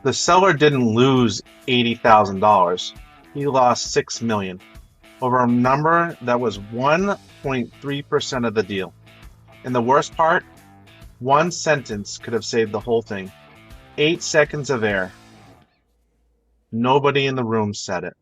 The seller didn't lose $80,000. He lost $6 million over a number that was 1.3% of the deal. And the worst part, one sentence could have saved the whole thing. 8 seconds of air. Nobody in the room said it.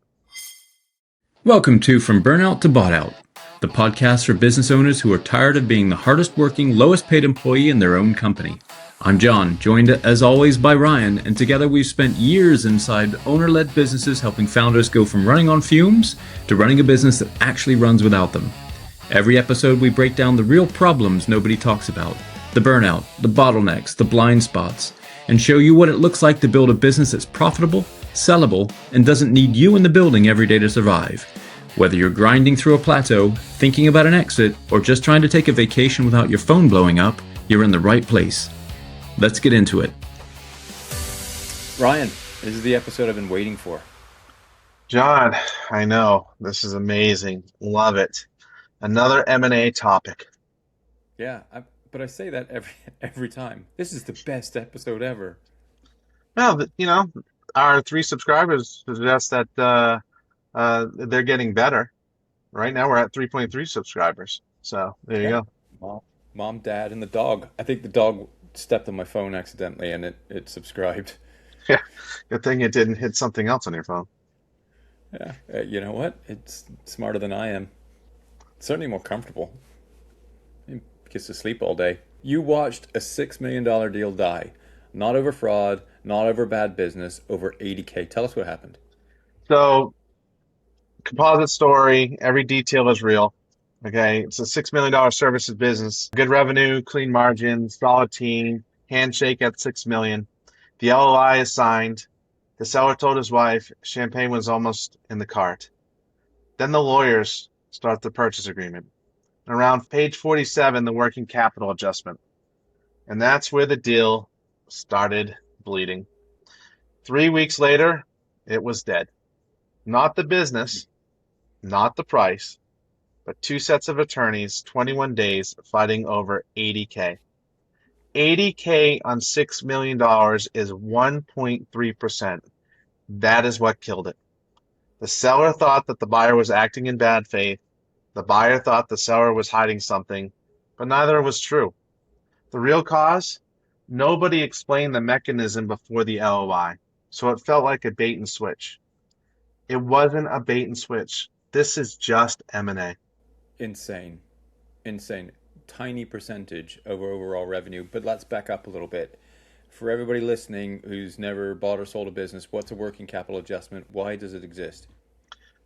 Welcome to From Burnout to Bought Out, the podcast for business owners who are tired of being the hardest working, lowest paid employee in their own company. I'm Jon, joined as always by Ryan, and together we've spent years inside owner-led businesses helping founders go from running on fumes to running a business that actually runs without them. Every episode we break down the real problems nobody talks about, the burnout, the bottlenecks, the blind spots, and show you what it looks like to build a business that's profitable, sellable, and doesn't need you in the building every day to survive. Whether you're grinding through a plateau, thinking about an exit, or just trying to take a vacation without your phone blowing up, you're in the right place. Let's get into it. Ryan, this is the episode I've been waiting for. Jon, I know. This is amazing. Love it. Another M&A topic. Yeah, but I say that every time. This is the best episode ever. Well, our 3 subscribers suggest that they're getting better. Right now we're at 3.3 subscribers. So there you go. Mom, Dad, and the dog. I think the dog stepped on my phone accidentally and it subscribed. Yeah, good thing it didn't hit something else on your phone. Yeah, you know what? It's smarter than I am. Certainly more comfortable. It gets to sleep all day. You watched a $6 million deal die. Not over fraud, not over bad business, over $80K. Tell us what happened. So, composite story, every detail is real. Okay, it's a $6 million services business. Good revenue, clean margins, solid team, handshake at $6 million. The LOI is signed. The seller told his wife champagne was almost in the cart. Then the lawyers start the purchase agreement. Around page 47, the working capital adjustment. And that's where the deal started bleeding. 3 weeks later, it was dead. Not the business, not the price, but 2 sets of attorneys, 21 days, fighting over $80K. $80K on $6 million is 1.3%. That is what killed it. The seller thought that the buyer was acting in bad faith. The buyer thought the seller was hiding something, but neither was true. The real cause? Nobody explained the mechanism before the LOI, so it felt like a bait and switch. It wasn't a bait and switch. This is just M&A. Insane. Tiny percentage of overall revenue, but let's back up a little bit. For everybody listening who's never bought or sold a business, what's a working capital adjustment? Why does it exist?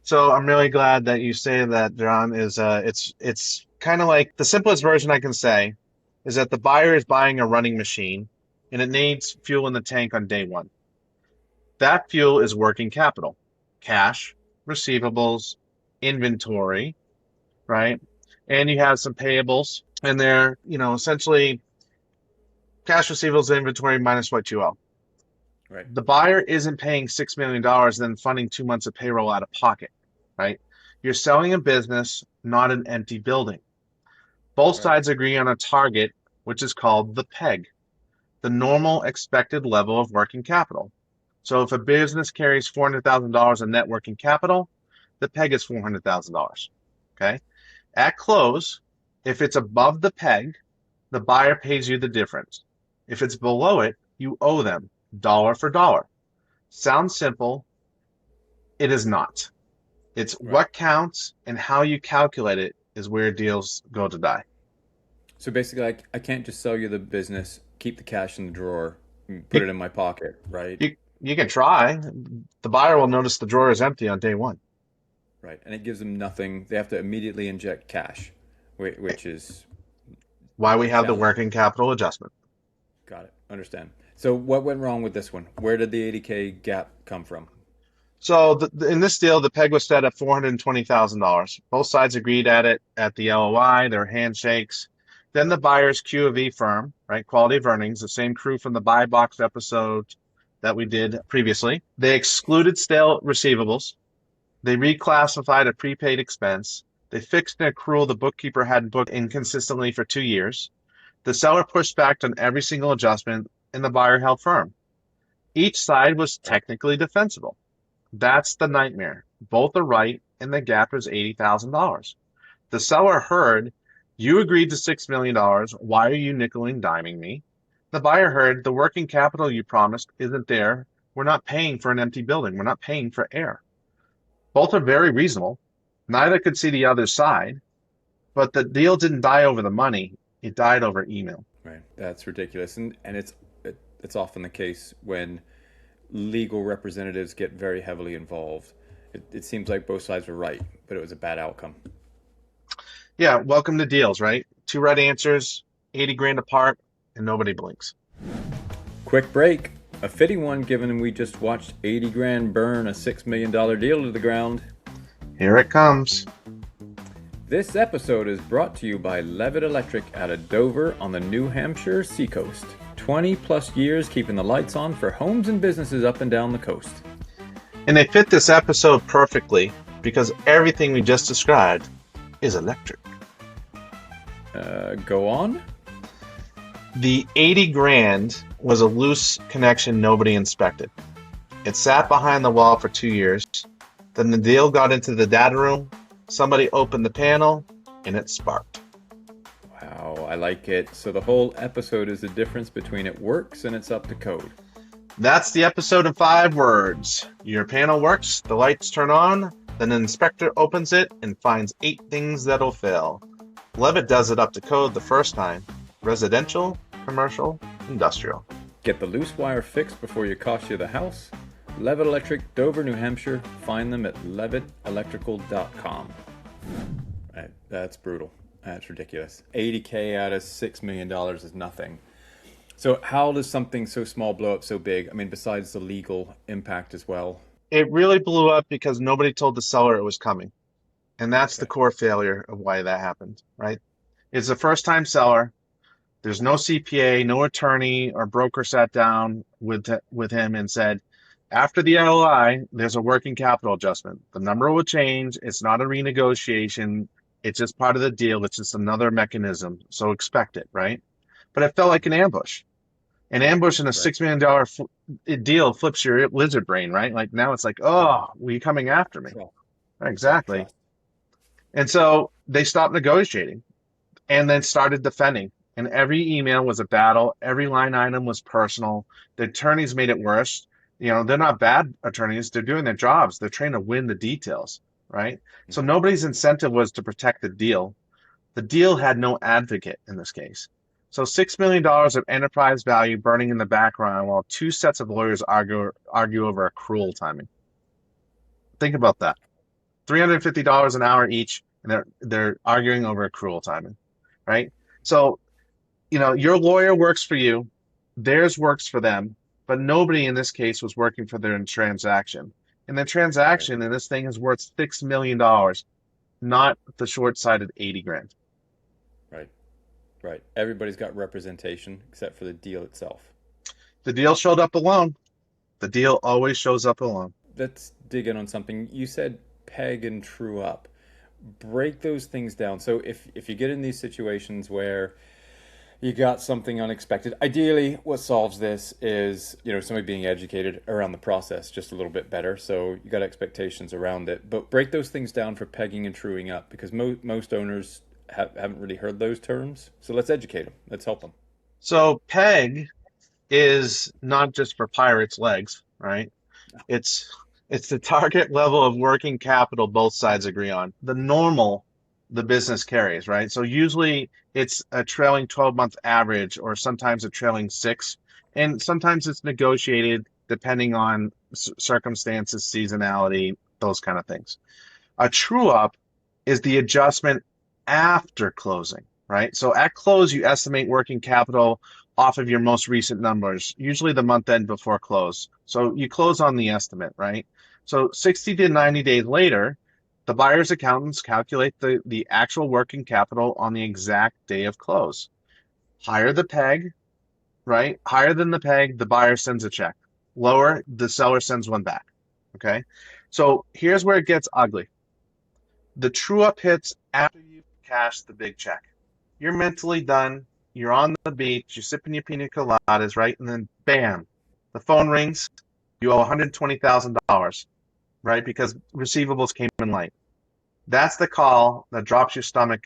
So I'm really glad that you say that, Jon. It's kind of like the simplest version I can say is that the buyer is buying a running machine and it needs fuel in the tank on day one. That fuel is working capital, cash, receivables, inventory, right? And you have some payables, and they're, essentially cash, receivables, inventory minus what you owe. Right. The buyer isn't paying $6 million and then funding 2 months of payroll out of pocket, right? You're selling a business, not an empty building. Both sides agree on a target, which is called the PEG, the normal expected level of working capital. So if a business carries $400,000 in net working capital, the PEG is $400,000, okay? At close, if it's above the PEG, the buyer pays you the difference. If it's below it, you owe them dollar for dollar. Sounds simple. It is not. It's what counts and how you calculate it is where deals go to die. So basically, I can't just sell you the business, keep the cash in the drawer, and put it in my pocket, right? You can try. The buyer will notice the drawer is empty on day one. Right, and it gives them nothing. They have to immediately inject cash, which is why we have the working capital adjustment. Got it. Understand. So what went wrong with this one? Where did the $80K gap come from? So in this deal, the PEG was set at $420,000. Both sides agreed at it at the LOI, their handshakes. Then the buyer's Q of E firm, right, Quality of Earnings, the same crew from the Buy Box episode that we did previously. They excluded stale receivables. They reclassified a prepaid expense. They fixed an accrual the bookkeeper hadn't booked inconsistently for 2 years. The seller pushed back on every single adjustment, and the buyer held firm. Each side was technically defensible. That's the nightmare. Both are right, and the gap is $80,000. The seller heard, you agreed to $6 million. Why are you nickel and diming me? The buyer heard, the working capital you promised isn't there. We're not paying for an empty building. We're not paying for air. Both are very reasonable. Neither could see the other side, but the deal didn't die over the money. It died over email. Right. That's ridiculous. And it's often the case when legal representatives get very heavily involved. It seems like both sides were right, but it was a bad outcome. Yeah, welcome to deals, right? Two right answers, 80 grand apart, and nobody blinks. Quick break. A fitting one given we just watched 80 grand burn a $6 million deal to the ground. Here it comes. This episode is brought to you by Levitt Electric out of Dover on the New Hampshire seacoast. 20 plus years keeping the lights on for homes and businesses up and down the coast. And they fit this episode perfectly because everything we just described is electric. Go on. The 80 grand was a loose connection nobody inspected. It sat behind the wall for 2 years. Then the deal got into the data room. Somebody opened the panel and it sparked. Wow, I like it. So the whole episode is the difference between it works and it's up to code. That's the episode in 5 words. Your panel works, the lights turn on, then an inspector opens it and finds 8 things that'll fail. Levitt does it up to code the first time. Residential, commercial, industrial. Get the loose wire fixed before you cost you the house. Levitt Electric, Dover, New Hampshire. Find them at levittelectrical.com. That's brutal. That's ridiculous. $80K out of $6 million is nothing. So how does something so small blow up so big? I mean, besides the legal impact as well. It really blew up because nobody told the seller it was coming. And that's the core failure of why that happened, right? It's a first-time seller. There's no CPA, no attorney or broker sat down with him and said, after the LOI, there's a working capital adjustment. The number will change. It's not a renegotiation. It's just part of the deal. It's just another mechanism. So expect it, right? But it felt like an ambush. An ambush in a $6 million deal flips your lizard brain, right? Like now it's like, oh, were you coming after me? Exactly. And so they stopped negotiating and then started defending. And every email was a battle. Every line item was personal. The attorneys made it worse. You know, they're not bad attorneys. They're doing their jobs. They're trying to win the details, right? So nobody's incentive was to protect the deal. The deal had no advocate in this case. So $6 million of enterprise value burning in the background while 2 sets of lawyers argue over accrual timing. Think about that. $350 an hour each, and they're arguing over accrual timing, right? So, you know, your lawyer works for you, theirs works for them, but nobody in this case was working for their transaction. And the transaction in this thing is worth $6 million, not the short-sighted 80 grand. Right. Everybody's got representation except for the deal itself. The deal showed up alone. The deal always shows up alone. Let's dig in on something. You said peg and true up. Break those things down. So if you get in these situations where you got something unexpected, ideally what solves this is, you know, somebody being educated around the process just a little bit better. So you got expectations around it. But break those things down for pegging and truing up, because most owners haven't really heard those terms. So let's educate them. Let's help them. So PEG is not just for pirates' legs, right? It's the target level of working capital both sides agree on. The normal the business carries, right? So usually it's a trailing 12-month average, or sometimes a trailing 6, and sometimes it's negotiated depending on circumstances, seasonality, those kind of things. A true up is the adjustment after closing, right? So at close, you estimate working capital off of your most recent numbers, usually the month end before close. So you close on the estimate, right? So 60 to 90 days later, the buyer's accountants calculate the actual working capital on the exact day of close. Higher the peg, right? Higher than the peg, the buyer sends a check. Lower, the seller sends one back, okay? So here's where it gets ugly. The true up hits after you cash the big check. You're mentally done. You're on the beach. You're sipping your pina coladas, right? And then bam, The phone rings, you owe $120,000, right? Because receivables came in late. That's the call that drops your stomach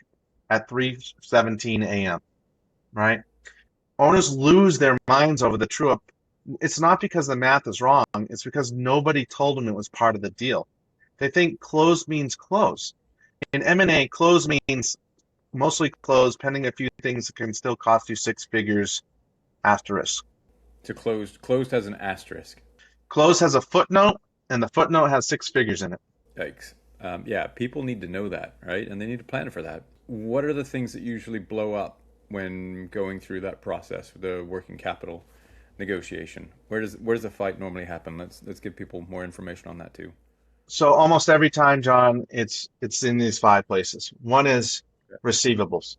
at 3:17 a.m., right? Owners lose their minds over the true up. It's not because the math is wrong, it's because nobody told them it was part of the deal. They think close means close. In M&A, close means mostly close, pending a few things that can still cost you six figures asterisk. So closed has an asterisk. Close has a footnote, and the footnote has six figures in it. Yikes. Yeah, people need to know that, right? And they need to plan for that. What are the things that usually blow up when going through that process, the working capital negotiation? Where does the fight normally happen? Let's give people more information on that too. So almost every time, John, it's in these five places. One is receivables,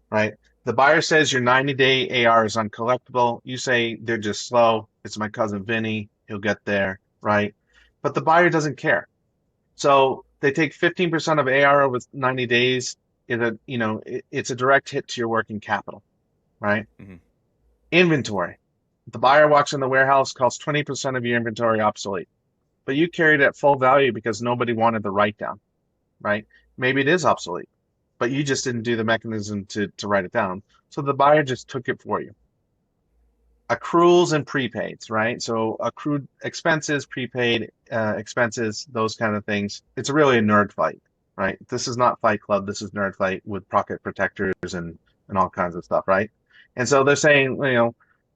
right? The buyer says your 90-day AR is uncollectible. You say they're just slow. It's my cousin Vinny. He'll get there, right? But the buyer doesn't care. So they take 15% of AR over 90 days. It's a direct hit to your working capital, right? Mm-hmm. Inventory. The buyer walks in the warehouse, calls 20% of your inventory obsolete. But you carried it at full value because nobody wanted the write down, right? Maybe it is obsolete, but you just didn't do the mechanism to write it down. So the buyer just took it for you. Accruals and prepaids, right? So accrued expenses, prepaid expenses, those kind of things. It's really a nerd fight, right? This is not Fight Club. This is nerd fight with pocket protectors and all kinds of stuff, right? And so they're saying,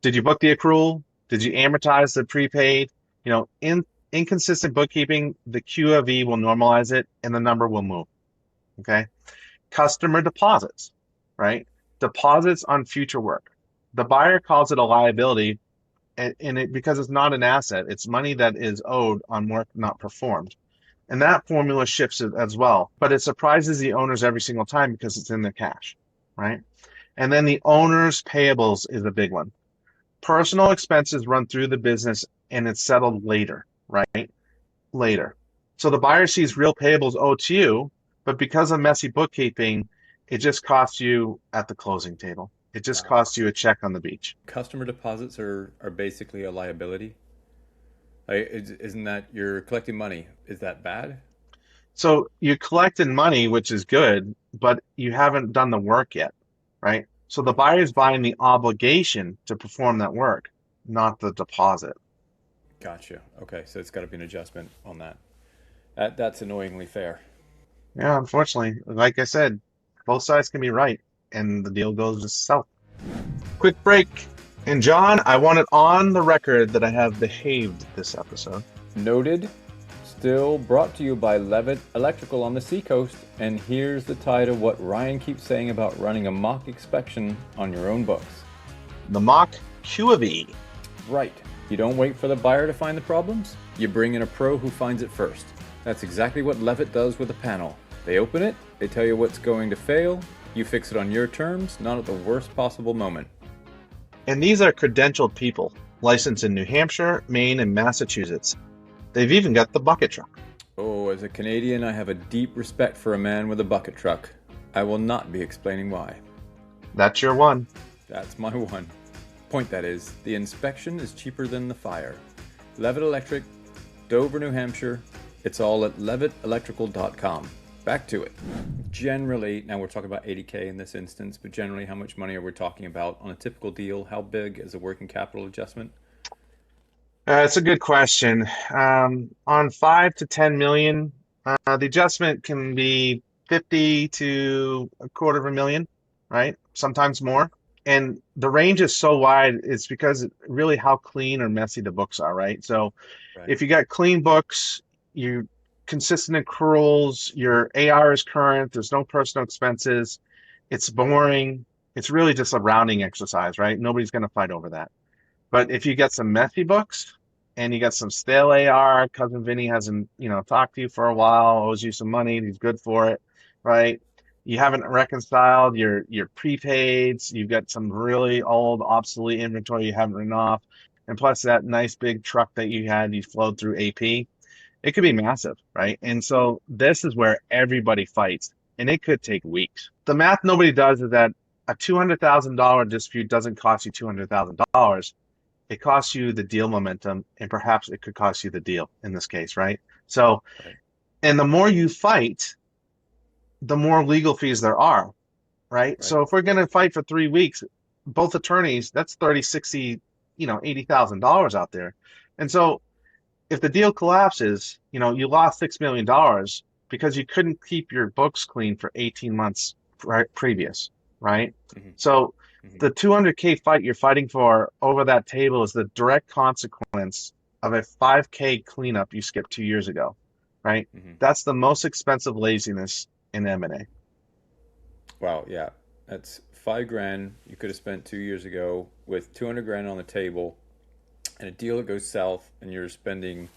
did you book the accrual? Did you amortize the prepaid? In inconsistent bookkeeping, the Q of E will normalize it and the number will move. Okay. Customer deposits, right? Deposits on future work. The buyer calls it a liability because it's not an asset. It's money that is owed on work not performed. And that formula shifts it as well. But it surprises the owners every single time because it's in the cash, right? And then the owner's payables is a big one. Personal expenses run through the business and it's settled later, right? Later. So the buyer sees real payables owed to you, but because of messy bookkeeping, it just costs you at the closing table. It just costs you a check on the beach. Customer deposits are basically a liability. Isn't that you're collecting money? Is that bad? So you're collecting money, which is good, but you haven't done the work yet, right? So the buyer's buying the obligation to perform that work, not the deposit. Gotcha. Okay, so it's got to be an adjustment on that. That's annoyingly fair. Yeah, unfortunately, like I said, both sides can be right, and the deal goes just south. Quick break. And John, I want it on the record that I have behaved this episode. Noted. Still brought to you by Levitt Electrical on the Seacoast. And here's the tie to what Ryan keeps saying about running a mock inspection on your own books. The mock Q of E. Right. You don't wait for the buyer to find the problems. You bring in a pro who finds it first. That's exactly what Levitt does with a panel. They open it, they tell you what's going to fail, you fix it on your terms, not at the worst possible moment. And these are credentialed people, licensed in New Hampshire, Maine, and Massachusetts. They've even got the bucket truck. Oh, as a Canadian, I have a deep respect for a man with a bucket truck. I will not be explaining why. That's your one. That's my one. Point that is, the inspection is cheaper than the fire. Levitt Electric, Dover, New Hampshire. It's all at levittelectrical.com. Back to it. Generally, now we're talking about 80K in this instance, but generally how much money are we talking about on a typical deal? How big is a working capital adjustment? It's a good question. On 5 to 10 million, the adjustment can be 50 to a quarter of a million, right? Sometimes more. And the range is so wide, it's because really how clean or messy the books are, right? So if you got clean books, you consistent accruals, your AR is current, there's no personal expenses, it's boring, it's really just a rounding exercise, right? Nobody's going to fight over that. But if you get some messy books and you got some stale AR, cousin Vinny hasn't, talked to you for a while, owes you some money, he's good for it, right? You haven't reconciled your prepaids, you've got some really old, obsolete inventory you haven't written off, and plus that nice big truck that you flowed through AP. It could be massive, right? And so this is where everybody fights, and it could take weeks. The math nobody does is that a $200,000 dispute doesn't cost you $200,000. it costs you the deal momentum, and perhaps it could cost you the deal in this case, right? So, Right. and the more you fight, the more legal fees there are, right? Right. So if we're going to fight for 3 weeks, both attorneys, that's 30, 60, $80,000 out there. And so if the deal collapses, you lost $6 million because you couldn't keep your books clean for 18 months previous, right? Hmm. So Hmm. the 200K fight you're fighting for over that table is the direct consequence of a 5K cleanup you skipped 2 years ago, right? Hmm. That's the most expensive laziness in M&A. Wow. Yeah. That's 5 grand you could have spent 2 years ago with 200 grand on the table and a deal that goes south, and you're spending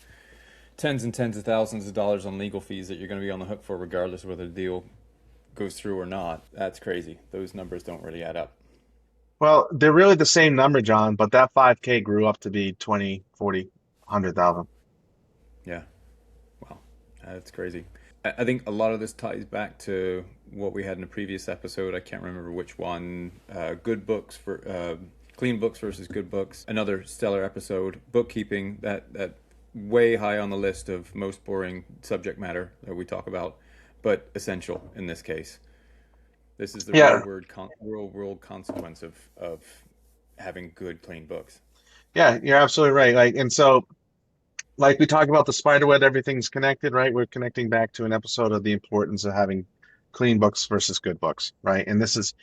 tens and tens of thousands of dollars on legal fees that you're going to be on the hook for regardless of whether the deal goes through or not. That's crazy. Those numbers don't really add up. Well, they're really the same number, John, but that 5K grew up to be 20, 40, 100,000. Yeah. Wow. That's crazy. I think a lot of this ties back to what we had in a previous episode. I can't remember which one. Good books for clean books versus good books. Another stellar episode. Bookkeeping, that way high on the list of most boring subject matter that we talk about, but essential in this case. This is the Yeah, real world consequence of having good clean books. yeah, you're absolutely right. Like we talk about the spider web, everything's connected, right? We're connecting back to an episode of the importance of having clean books versus good books, right? And this is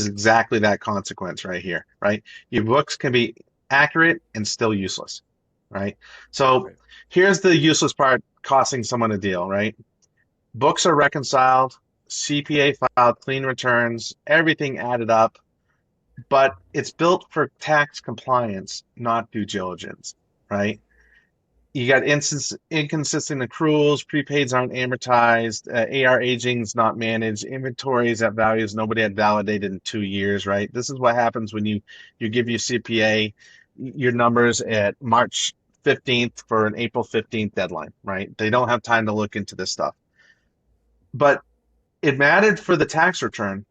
exactly that consequence right here, right? Your books can be accurate and still useless, right? So Right. here's the useless part costing someone a deal, right? Books are reconciled, CPA filed, clean returns, everything added up, but it's built for tax compliance, not due diligence, right? You got inconsistent accruals, prepaids aren't amortized, AR aging's not managed, inventories at values nobody had validated in 2 years, right? This is what happens when you give your CPA your numbers at March 15th for an April 15th deadline, right? They don't have time to look into this stuff. But it mattered for the tax return,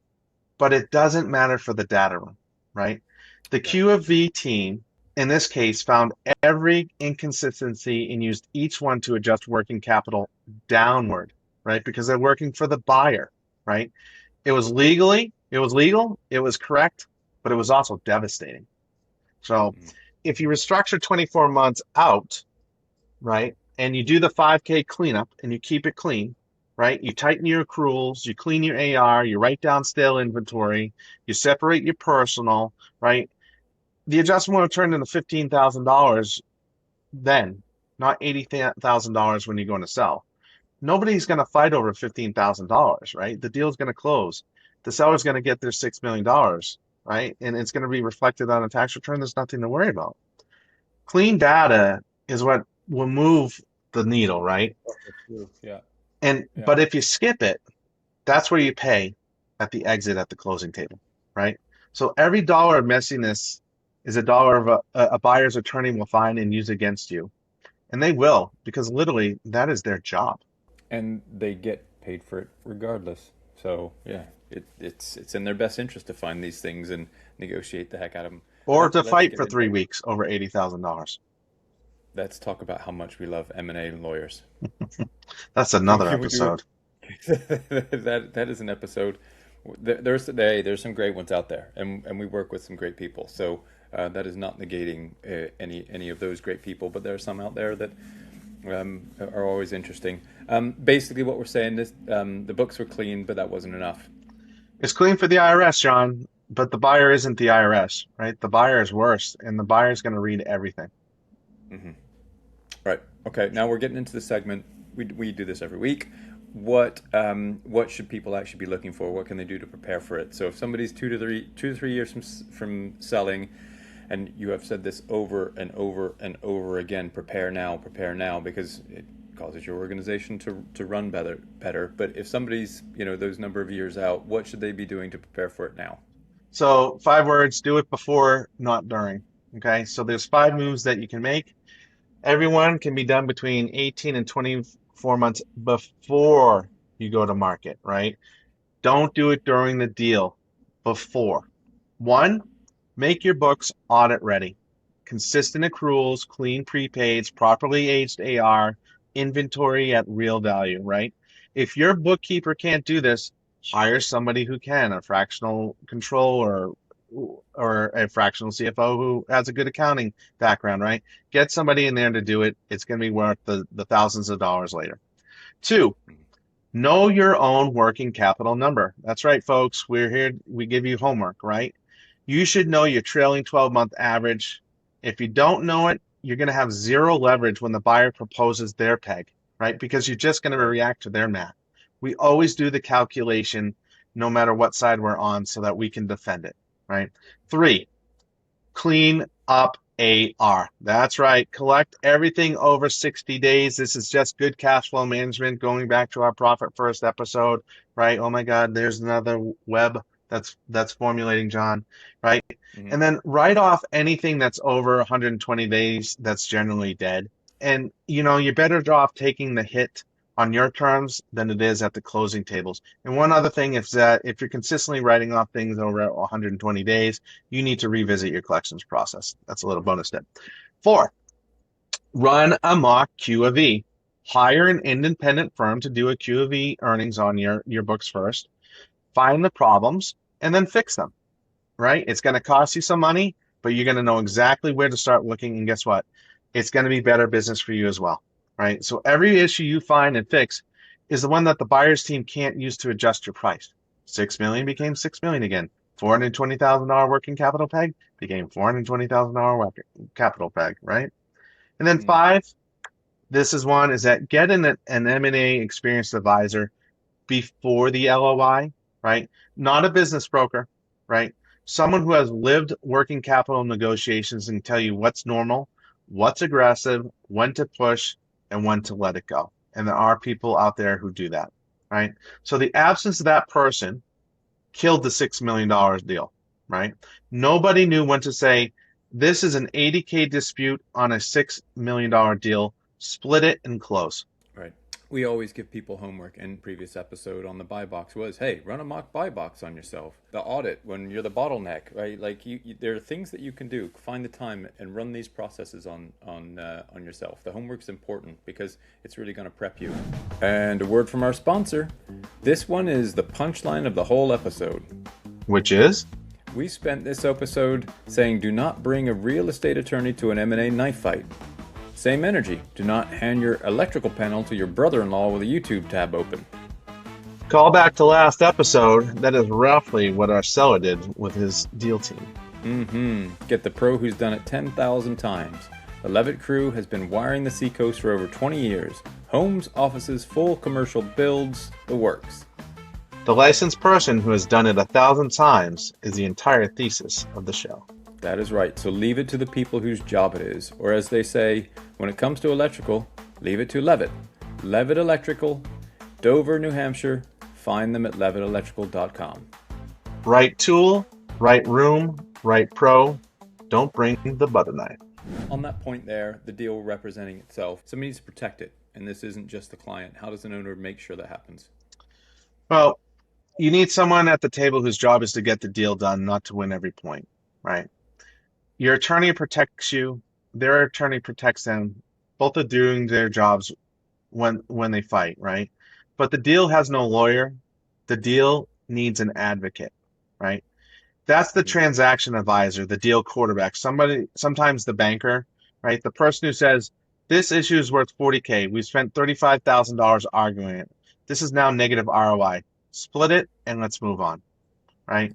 but it doesn't matter for the data room, right? The Right. Q of V team, in this case, found every inconsistency and used each one to adjust working capital downward, right? Because they're working for the buyer, right? It was legal, it was correct, but it was also devastating. So Mm. if you restructure 24 months out, right? And you do the 5K cleanup and you keep it clean, right? You tighten your accruals, you clean your AR, you write down stale inventory, you separate your personal, right? The adjustment will turn into $15,000 then, not $80,000 when you're going to sell. Nobody's going to fight over $15,000, right? The deal's going to close. The seller's going to get their $6 million, right? And it's going to be reflected on a tax return. There's nothing to worry about. Clean data is what will move the needle, right? Oh, that's true. Yeah. And Yeah. but if you skip it, that's where you pay at the exit at the closing table, right? So every dollar of messiness is a dollar of a buyer's attorney will find and use against you. And they will, because literally that is their job. And they get paid for it regardless. So yeah, it's in their best interest to find these things and negotiate the heck out of them. Or to Let's fight get for into 3 weeks over $80,000. let's talk about how much we love M&A lawyers. That's Can another we, we do episode. that is an episode. There's some great ones out there, and we work with some great people. So that is not negating any of those great people, but there are some out there that are always interesting. Basically, what we're saying is the books were clean, but that wasn't enough. It's clean for the IRS, John, but the buyer isn't the IRS, right? The buyer is worse, and the buyer is going to read everything. Hmm. Right. Okay. Now we're getting into the segment. We do this every week. What should people actually be looking for? What can they do to prepare for it? So if somebody's 2 to 3 years from selling, and you have said this over and over and over again, prepare now, because it causes your organization to run better. But if somebody's those number of years out, what should they be doing to prepare for it now? So 5 words, do it before, not during. Okay, so there's 5 moves that you can make. Everyone can be done between 18 and 24 months before you go to market, right? Don't do it during the deal, before. One, make your books audit ready. consistent accruals, clean prepaids, properly aged AR, inventory at real value, right? If your bookkeeper can't do this, hire somebody who can, a fractional controller or a fractional CFO who has a good accounting background, right? Get somebody in there to do it. It's going to be worth the thousands of dollars later. Two, know your own working capital number. That's right, folks. We're here. We give you homework, right? You should know your trailing 12-month average. If you don't know it, you're going to have zero leverage when the buyer proposes their peg, right? Because you're just going to react to their math. We always do the calculation no matter what side we're on so that we can defend it, right? Three, clean up AR. That's right. Collect everything over 60 days. This is just good cash flow management. Going back to our Profit First episode, right? Oh my God, there's another web that's formulating, John, right? Mm-hmm. And then write off anything that's over 120 days that's generally dead. And you're better off taking the hit on your terms than it is at the closing tables. And one other thing is that if you're consistently writing off things over 120 days, you need to revisit your collections process. That's a little bonus tip. 4, run a mock Q of E. Hire an independent firm to do a Q of E earnings on your books first. Find the problems and then fix them, right? It's going to cost you some money, but you're going to know exactly where to start looking. And guess what? It's going to be better business for you as well, right? So every issue you find and fix is the one that the buyer's team can't use to adjust your price. 6 million became 6 million again. $420,000 working capital peg became $420,000 working capital peg, right? And then 5, this is one, is that get an M&A experienced advisor before the LOI, right? Not a business broker, right? Someone who has lived working capital negotiations and tell you what's normal, what's aggressive, when to push, and when to let it go. And there are people out there who do that, right? So the absence of that person killed the $6 million deal, right? Nobody knew when to say, this is an $80K dispute on a $6 million deal, split it and close. Right. We always give people homework, and previous episode on the buy box was, hey, run a mock buy box on yourself. The audit when you're the bottleneck, right? Like there are things that you can do. Find the time and run these processes on yourself. The homework's important because it's really going to prep you. And a word from our sponsor. This one is the punchline of the whole episode. Which is? We spent this episode saying do not bring a real estate attorney to an M&A knife fight. Same energy. Do not hand your electrical panel to your brother-in-law with a YouTube tab open. Call back to last episode. That is roughly what our seller did with his deal team. Get the pro who's done it 10,000 times. The Levitt crew has been wiring the Seacoast for over 20 years. Homes, offices, full commercial builds, the works. The licensed person who has done it 1,000 times is the entire thesis of the show. That is right. So leave it to the people whose job it is. Or as they say, when it comes to electrical, leave it to Levitt. Levitt Electrical, Dover, New Hampshire. Find them at levittelectrical.com. Right tool, right room, right pro. Don't bring the butter knife. On that point there, the deal representing itself, somebody needs to protect it. And this isn't just the client. How does an owner make sure that happens? Well, you need someone at the table whose job is to get the deal done, not to win every point, right? Your attorney protects you. Their attorney protects them. Both are doing their jobs when they fight, right? But the deal has no lawyer. The deal needs an advocate, right? That's the transaction advisor, the deal quarterback. Sometimes the banker, right? The person who says, this issue is worth 40K. We've spent $35,000 arguing it. This is now negative ROI. Split it and let's move on, right?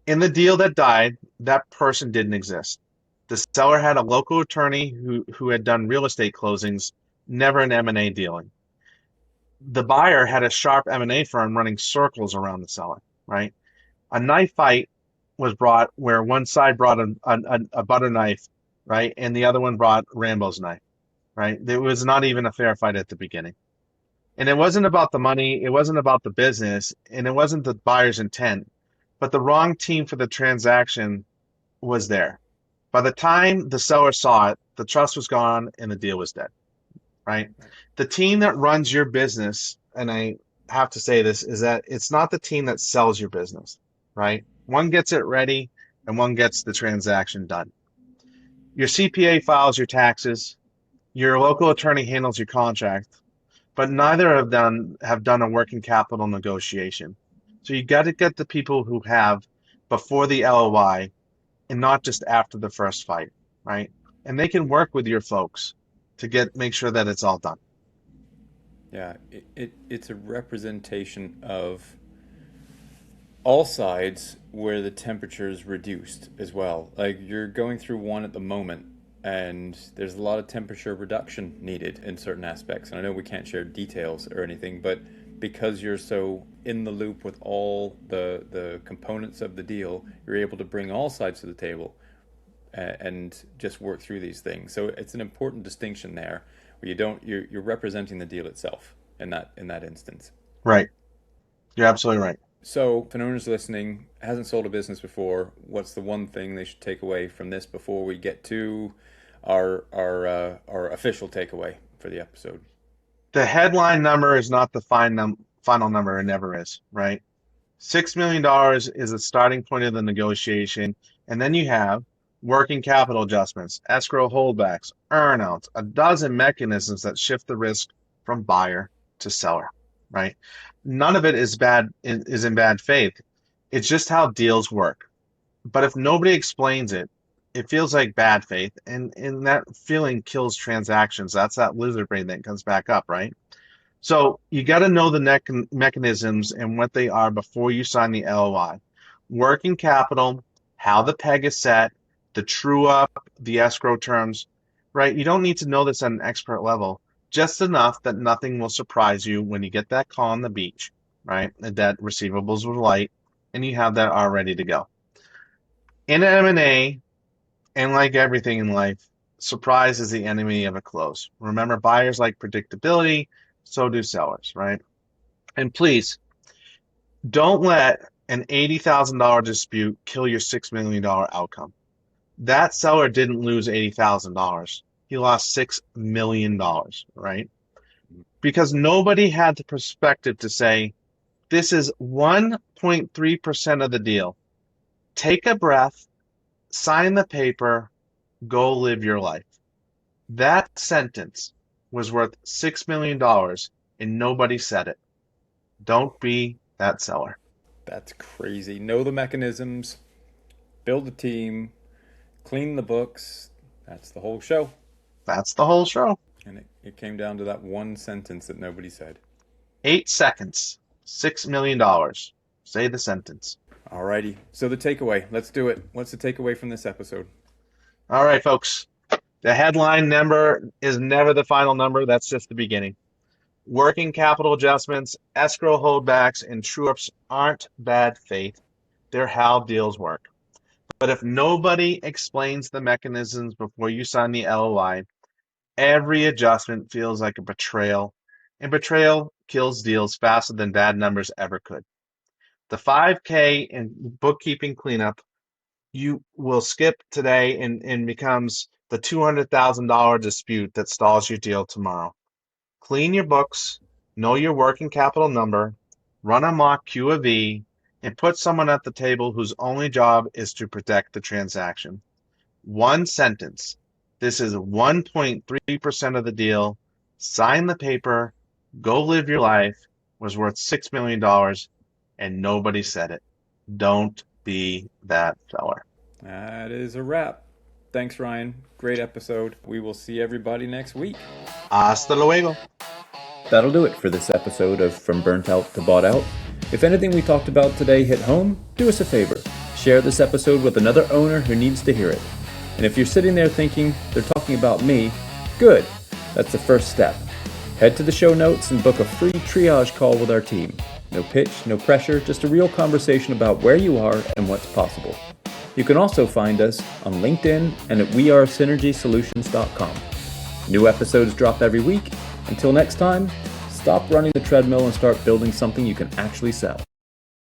In the deal that died, that person didn't exist. The seller had a local attorney who had done real estate closings, never an M&A dealing. The buyer had a sharp M&A firm running circles around the seller, right? A knife fight was brought where one side brought a butter knife, right? And the other one brought Rambo's knife, right? It was not even a fair fight at the beginning. And it wasn't about the money, it wasn't about the business, and it wasn't the buyer's intent. But the wrong team for the transaction was there. By the time the seller saw it, the trust was gone and the deal was dead, right? The team that runs your business, and I have to say this, is that it's not the team that sells your business, right? One gets it ready and one gets the transaction done. Your CPA files your taxes, your local attorney handles your contract, but neither of them have done a working capital negotiation. So you got to get the people who have before the LOI and not just after the first fight, right? And they can work with your folks to make sure that it's all done. Yeah, it's a representation of all sides where the temperature is reduced as well. Like you're going through one at the moment, and there's a lot of temperature reduction needed in certain aspects. And I know we can't share details or anything, but because you're so in the loop with all the components of the deal, you're able to bring all sides to the table and just work through these things. So it's an important distinction there, where you're representing the deal itself in that instance. Right. You're absolutely right. So, if an owner's listening, hasn't sold a business before, what's the one thing they should take away from this before we get to our official takeaway for the episode? The headline number is not the final number. It never is, right? $6 million is the starting point of the negotiation. And then you have working capital adjustments, escrow holdbacks, earnouts, a dozen mechanisms that shift the risk from buyer to seller, right? None of it is in bad faith. It's just how deals work. But if nobody explains it, it feels like bad faith, and that feeling kills transactions. That's that lizard brain that comes back up, right? So you got to know the mechanisms and what they are before you sign the LOI. Working capital, how the peg is set, the true up, the escrow terms, right? You don't need to know this at an expert level, just enough that nothing will surprise you when you get that call on the beach, right? That receivables were light, and you have that all ready to go. In M&A, and like everything in life, surprise is the enemy of a close. Remember, buyers like predictability, so do sellers, right? And please, don't let an $80,000 dispute kill your $6 million outcome. That seller didn't lose $80,000. He lost $6 million, right? Because nobody had the perspective to say, this is 1.3% of the deal. Take a breath, sign the paper, go live your life. That sentence was worth $6 million, and nobody said it. Don't be that seller. That's crazy. Know the mechanisms, build a team, clean the books. That's the whole show. That's the whole show. And it came down to that one sentence that nobody said. 8 seconds, $6 million. Say the sentence. Alrighty. So the takeaway. Let's do it. What's the takeaway from this episode? All right, folks. The headline number is never the final number. That's just the beginning. Working capital adjustments, escrow holdbacks, and true-ups aren't bad faith. They're how deals work. But if nobody explains the mechanisms before you sign the LOI, every adjustment feels like a betrayal, and betrayal kills deals faster than bad numbers ever could. The 5K in bookkeeping cleanup you will skip today and becomes the $200,000 dispute that stalls your deal tomorrow. Clean your books, know your working capital number, run a mock Q of E, and put someone at the table whose only job is to protect the transaction. One sentence. This is 1.3% of the deal. Sign the paper. Go live your life. Was worth $6 million, and nobody said it. Don't be that seller. That is a wrap. Thanks, Ryan. Great episode. We will see everybody next week. Hasta luego. That'll do it for this episode of From Burnt Out to Bought Out. If anything we talked about today hit home, do us a favor. Share this episode with another owner who needs to hear it. And if you're sitting there thinking they're talking about me, good. That's the first step. Head to the show notes and book a free triage call with our team. No pitch, no pressure, just a real conversation about where you are and what's possible. You can also find us on LinkedIn and at wearesynergysolutions.com. New episodes drop every week. Until next time, stop running the treadmill and start building something you can actually sell.